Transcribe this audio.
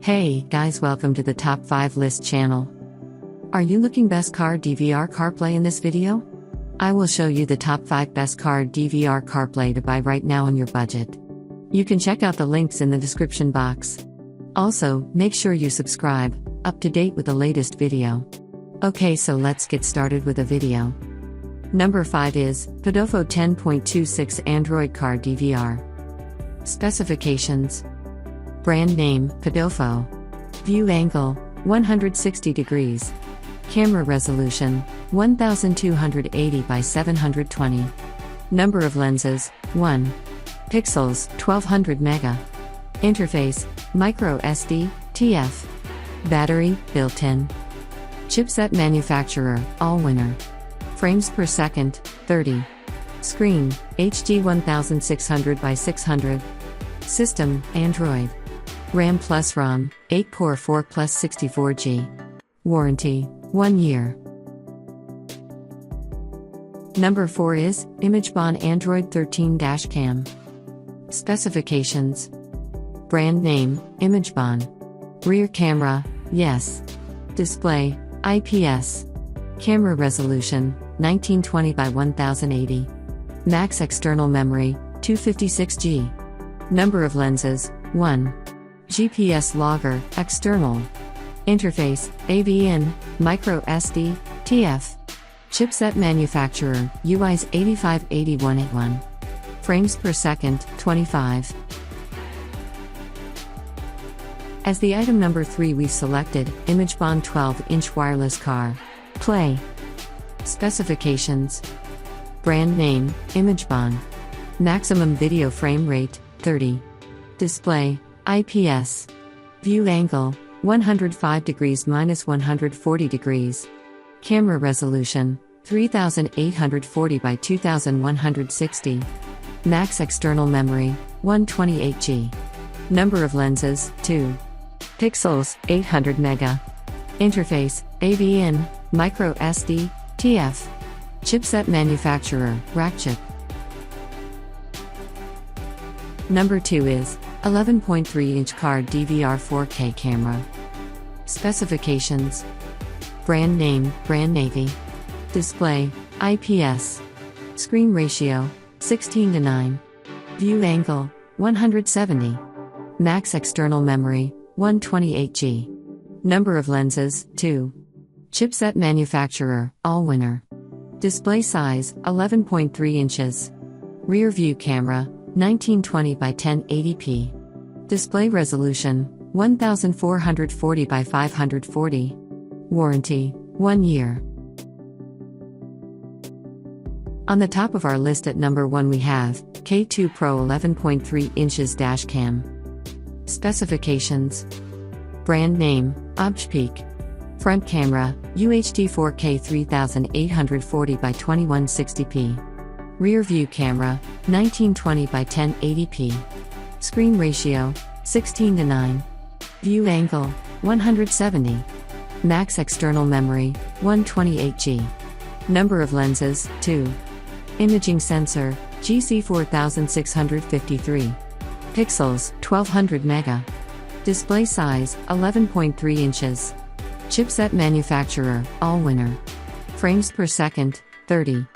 Hey guys, welcome to the Top 5 List channel. Are you looking best Car Dvr Carplay in this video? I will show you the top 5 best Car Dvr Carplay to buy right now on your budget. You can check out the links in the description box. Also, make sure you subscribe, up to date with the latest video. Okay, so let's get started with the video. Number 5 is Pofo 10.26 Android Car Dvr. Specifications: brand name, Pofo. View angle, 160 degrees. Camera resolution, 1280 by 720. Number of lenses, 1. Pixels, 1200 mega. Interface, micro SD, TF. Battery, built-in. Chipset manufacturer, all winner. Frames per second, 30. Screen, HD 1600 by 600. System, Android. RAM plus ROM, 8-core 4 plus 64G. Warranty, 1 year. Number 4 is ImageBond Android 13 Dash Cam. Specifications: brand name, ImageBond. Rear camera, yes. Display, IPS. Camera resolution, 1920 by 1080. Max external memory, 256G. Number of lenses, 1. GPS logger, external. Interface, AV-in, micro SD, TF. Chipset manufacturer, UIS 858181. Frames per second, 25. As the item number 3 we've selected, ImageBond 12-inch wireless car. Play. Specifications: brand name, ImageBond. Maximum video frame rate, 30. Display, IPS. View angle, 105 degrees minus 140 degrees. Camera resolution, 3840 by 2160. Max external memory, 128G. Number of lenses, 2. Pixels, 800 mega. Interface, AV-in, micro SD, TF. Chipset manufacturer, Rackchip. Number 2 is 11.3-inch Car Dvr 4K camera. Specifications: brand name, brand Navy. Display, IPS. Screen ratio, 16:9. View angle, 170. Max external memory, 128G. Number of lenses, 2. Chipset manufacturer, all winner. Display size, 11.3 inches. Rear view camera, 1920 by 1080p. Display resolution, 1440 by 540. Warranty, 1 year. On the top of our list at number 1 we have K2 Pro 11.3 inches dash cam. Specifications: brand name, ObjPeak. Front camera, UHD 4K 3840 by 2160p. Rear view camera, 1920 by 1080p. Screen ratio, 16:9. View angle, 170. Max external memory, 128G. Number of lenses, 2. Imaging sensor, GC 4653. Pixels, 1200 mega. Display size, 11.3 inches. Chipset manufacturer, all winner. Frames per second, 30.